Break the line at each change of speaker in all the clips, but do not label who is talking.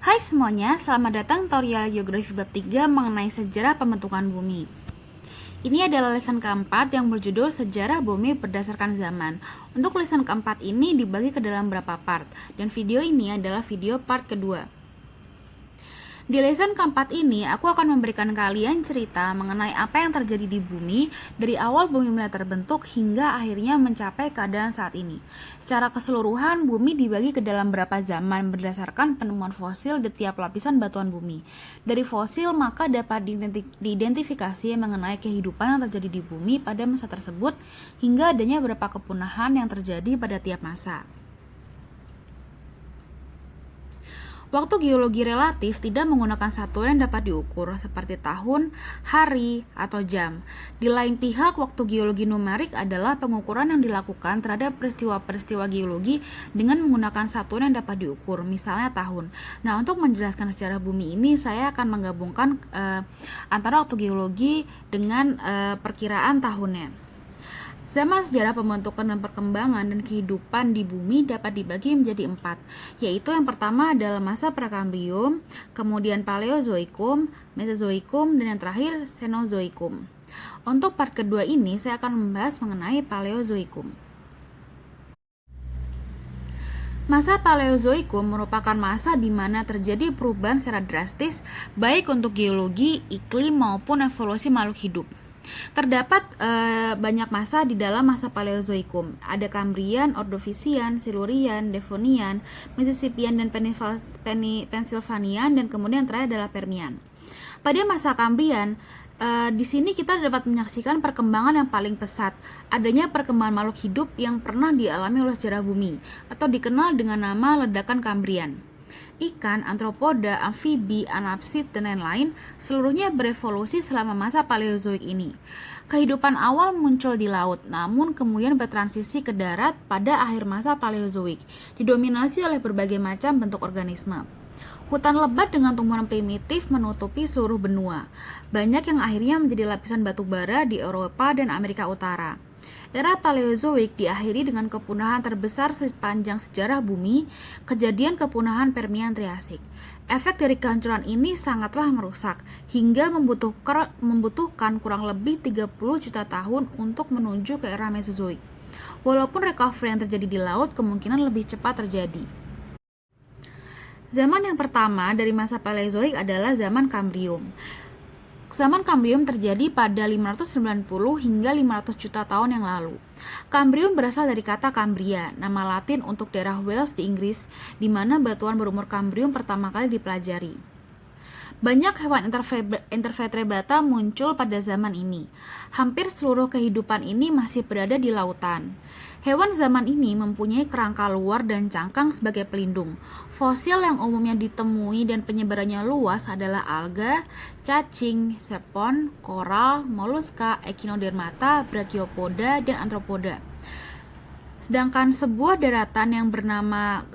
Hai semuanya, selamat datang tutorial geografi bab 3 mengenai sejarah pembentukan bumi. Ini adalah leson keempat yang berjudul Sejarah Bumi Berdasarkan Zaman. Untuk leson keempat ini dibagi ke dalam beberapa part, dan video ini adalah video part kedua. Di lesson keempat ini, aku akan memberikan kalian cerita mengenai apa yang terjadi di bumi dari awal bumi mulai terbentuk hingga akhirnya mencapai keadaan saat ini. Secara keseluruhan, bumi dibagi ke dalam beberapa zaman berdasarkan penemuan fosil di tiap lapisan batuan bumi. Dari fosil, maka dapat diidentifikasi mengenai kehidupan yang terjadi di bumi pada masa tersebut hingga adanya beberapa kepunahan yang terjadi pada tiap masa. Waktu geologi relatif tidak menggunakan satuan yang dapat diukur seperti tahun, hari, atau jam. Di lain pihak, waktu geologi numerik adalah pengukuran yang dilakukan terhadap peristiwa-peristiwa geologi dengan menggunakan satuan yang dapat diukur, misalnya tahun. Nah, untuk menjelaskan sejarah bumi ini, saya akan menggabungkan antara waktu geologi dengan perkiraan tahunnya. Zaman sejarah pembentukan dan perkembangan dan kehidupan di bumi dapat dibagi menjadi 4, yaitu yang pertama adalah masa Prakambrium, kemudian Paleozoikum, Mesozoikum, dan yang terakhir Cenozoikum. Untuk part kedua ini, saya akan membahas mengenai Paleozoikum. Masa Paleozoikum merupakan masa di mana terjadi perubahan secara drastis, baik untuk geologi, iklim, maupun evolusi makhluk hidup. Terdapat banyak masa di dalam masa Paleozoikum. Ada Kambrian, Ordovisian, Silurian, Devonian, Mississippian, dan Pennsylvanian, dan kemudian terakhir adalah Permian. Pada masa Kambrian, di sini kita dapat menyaksikan perkembangan yang paling pesat, adanya perkembangan makhluk hidup yang pernah dialami oleh sejarah bumi, atau dikenal dengan nama ledakan Kambrian. Ikan, antropoda, amfibi, anapsid, dan lain-lain seluruhnya berevolusi selama masa Paleozoik ini. Kehidupan awal muncul di laut, namun kemudian bertransisi ke darat pada akhir masa Paleozoik, didominasi oleh berbagai macam bentuk organisme. Hutan lebat dengan tumbuhan primitif menutupi seluruh benua. Banyak yang akhirnya menjadi lapisan batu bara di Eropa dan Amerika Utara. Era Paleozoik diakhiri dengan kepunahan terbesar sepanjang sejarah bumi, kejadian kepunahan Permian Triasik. Efek dari kehancuran ini sangatlah merusak, hingga membutuhkan kurang lebih 30 juta tahun untuk menuju ke era Mesozoik. Walaupun recovery yang terjadi di laut kemungkinan lebih cepat terjadi. Zaman yang pertama dari masa Paleozoik adalah zaman Kambrium. Zaman Kambrium terjadi pada 590 hingga 500 juta tahun yang lalu. Kambrium berasal dari kata Cambria, nama Latin untuk daerah Wales di Inggris, di mana batuan berumur Kambrium pertama kali dipelajari. Banyak hewan intervertebrata muncul pada zaman ini. Hampir seluruh kehidupan ini masih berada di lautan. Hewan zaman ini mempunyai kerangka luar dan cangkang sebagai pelindung. Fosil yang umumnya ditemui dan penyebarannya luas adalah alga, cacing, sepon, koral, moluska, echinodermata, brachiopoda, dan arthropoda. Sedangkan sebuah daratan yang bernama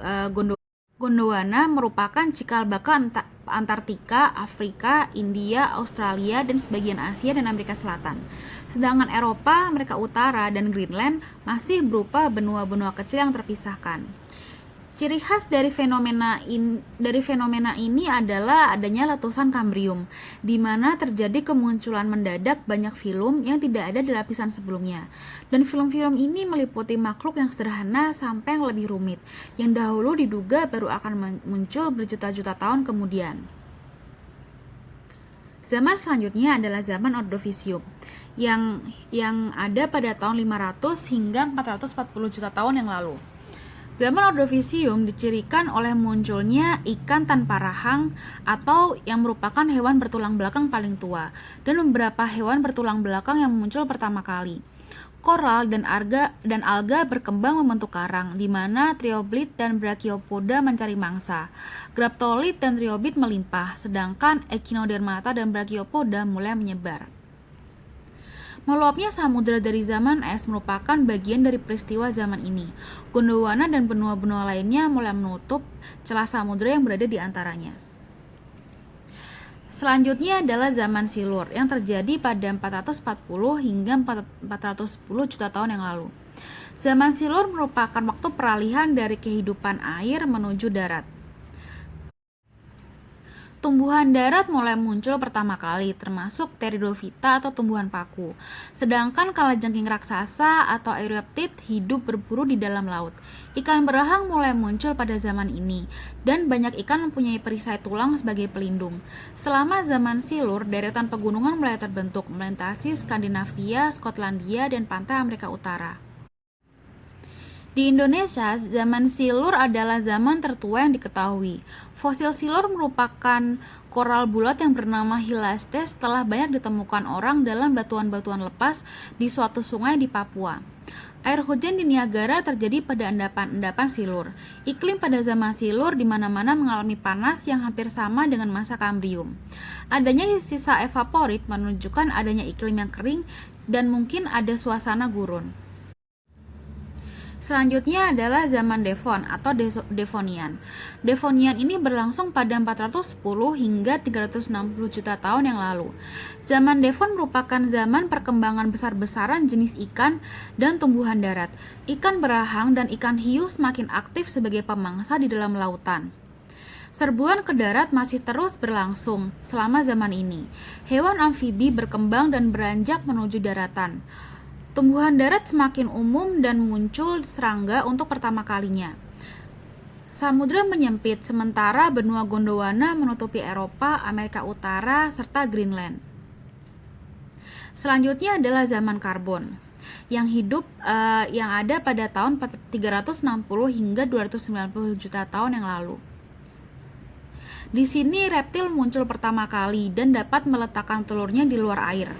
Gondwana merupakan cikal bakal Antartika, Afrika, India, Australia, dan sebagian Asia dan Amerika Selatan. Sedangkan Eropa, Amerika Utara, dan Greenland masih berupa benua-benua kecil yang terpisahkan. Ciri khas dari fenomena ini adalah adanya letusan Kambrium, di mana terjadi kemunculan mendadak banyak film yang tidak ada di lapisan sebelumnya. Dan film-film ini meliputi makhluk yang sederhana sampai yang lebih rumit, yang dahulu diduga baru akan muncul berjuta-juta tahun kemudian. Zaman selanjutnya adalah zaman Ordovisium, yang ada pada tahun 500 hingga 440 juta tahun yang lalu. Zaman Ordovisium dicirikan oleh munculnya ikan tanpa rahang atau yang merupakan hewan bertulang belakang paling tua, dan beberapa hewan bertulang belakang yang muncul pertama kali. Koral dan alga berkembang membentuk karang, di mana trioblit dan brachiopoda mencari mangsa. Graptolith dan triobit melimpah, sedangkan echinodermata dan brachiopoda mulai menyebar. Meluapnya samudera dari zaman es merupakan bagian dari peristiwa zaman ini. Gondwana dan benua-benua lainnya mulai menutup celah samudera yang berada di antaranya. Selanjutnya adalah zaman Silur yang terjadi pada 440 hingga 410 juta tahun yang lalu. Zaman Silur merupakan waktu peralihan dari kehidupan air menuju darat. Tumbuhan darat mulai muncul pertama kali, termasuk Pteridophyta atau tumbuhan paku. Sedangkan kalajengking raksasa atau Euryptid hidup berburu di dalam laut. Ikan berahang mulai muncul pada zaman ini, dan banyak ikan mempunyai perisai tulang sebagai pelindung. Selama zaman Silur, deretan pegunungan mulai terbentuk, melintasi Skandinavia, Skotlandia, dan pantai Amerika Utara. Di Indonesia, zaman Silur adalah zaman tertua yang diketahui. Fosil Silur merupakan koral bulat yang bernama Hylastes telah banyak ditemukan orang dalam batuan-batuan lepas di suatu sungai di Papua. Air hujan di Niagara terjadi pada endapan-endapan Silur. Iklim pada zaman Silur di mana-mana mengalami panas yang hampir sama dengan masa Kambrium. Adanya sisa evaporit menunjukkan adanya iklim yang kering dan mungkin ada suasana gurun. Selanjutnya adalah zaman Devon atau Devonian. Devonian ini berlangsung pada 410 hingga 360 juta tahun yang lalu. Zaman Devon merupakan zaman perkembangan besar-besaran jenis ikan dan tumbuhan darat. Ikan berahang dan ikan hiu semakin aktif sebagai pemangsa di dalam lautan. Serbuan ke darat masih terus berlangsung selama zaman ini. Hewan amfibi berkembang dan beranjak menuju daratan. Tumbuhan darat semakin umum dan muncul serangga untuk pertama kalinya. Samudra menyempit, sementara benua Gondwana menutupi Eropa, Amerika Utara, serta Greenland. Selanjutnya adalah zaman Karbon, yang ada pada tahun 360 hingga 290 juta tahun yang lalu. Di sini reptil muncul pertama kali dan dapat meletakkan telurnya di luar air.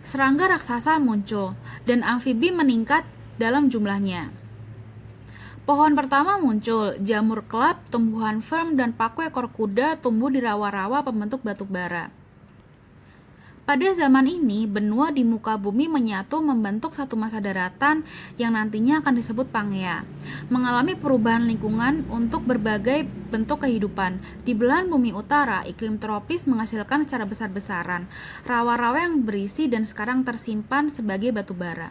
Serangga raksasa muncul, dan amfibi meningkat dalam jumlahnya. Pohon pertama muncul, jamur kelap, tumbuhan fern, dan paku ekor kuda tumbuh di rawa-rawa pembentuk batu bara. Pada zaman ini, benua di muka bumi menyatu membentuk satu masa daratan yang nantinya akan disebut Pangea, mengalami perubahan lingkungan untuk berbagai bentuk kehidupan. Di belahan bumi utara, iklim tropis menghasilkan secara besar-besaran rawa-rawa yang berisi dan sekarang tersimpan sebagai batu bara.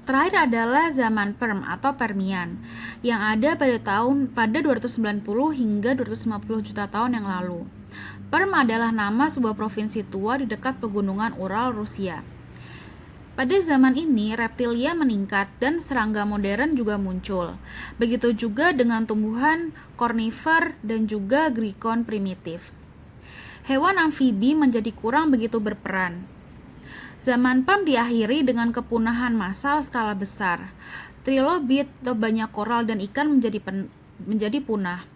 Terakhir adalah zaman Perm atau Permian yang ada pada 290 hingga 250 juta tahun yang lalu. Perm adalah nama sebuah provinsi tua di dekat pegunungan Ural, Rusia. Pada zaman ini, reptilia meningkat dan serangga modern juga muncul. Begitu juga dengan tumbuhan kornifer dan juga grikon primitif. Hewan amfibi menjadi kurang begitu berperan. Zaman Perm diakhiri dengan kepunahan massal skala besar. Trilobit atau banyak koral dan ikan menjadi punah.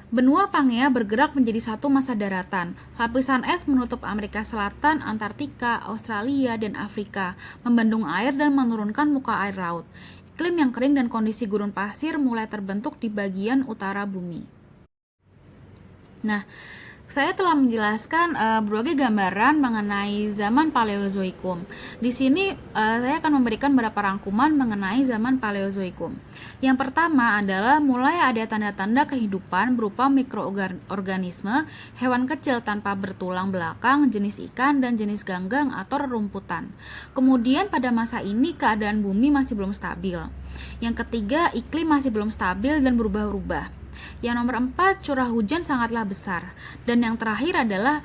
Benua Pangea bergerak menjadi satu masa daratan. Lapisan es menutup Amerika Selatan, Antartika, Australia, dan Afrika, membendung air dan menurunkan muka air laut. Iklim yang kering dan kondisi gurun pasir mulai terbentuk di bagian utara bumi. Nah, saya telah menjelaskan berbagai gambaran mengenai zaman Paleozoikum. Di sini saya akan memberikan beberapa rangkuman mengenai zaman Paleozoikum. Yang pertama adalah mulai ada tanda-tanda kehidupan berupa mikroorganisme, hewan kecil tanpa bertulang belakang, jenis ikan, dan jenis ganggang atau rerumputan. Kemudian pada masa ini keadaan bumi masih belum stabil. Yang ketiga, iklim masih belum stabil dan berubah-ubah. Yang nomor 4, curah hujan sangatlah besar. Dan yang terakhir adalah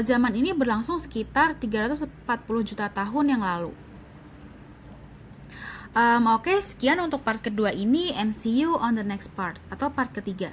zaman ini berlangsung sekitar 340 juta tahun yang lalu. Oke, sekian untuk part kedua ini, and see you on the next part atau part ketiga.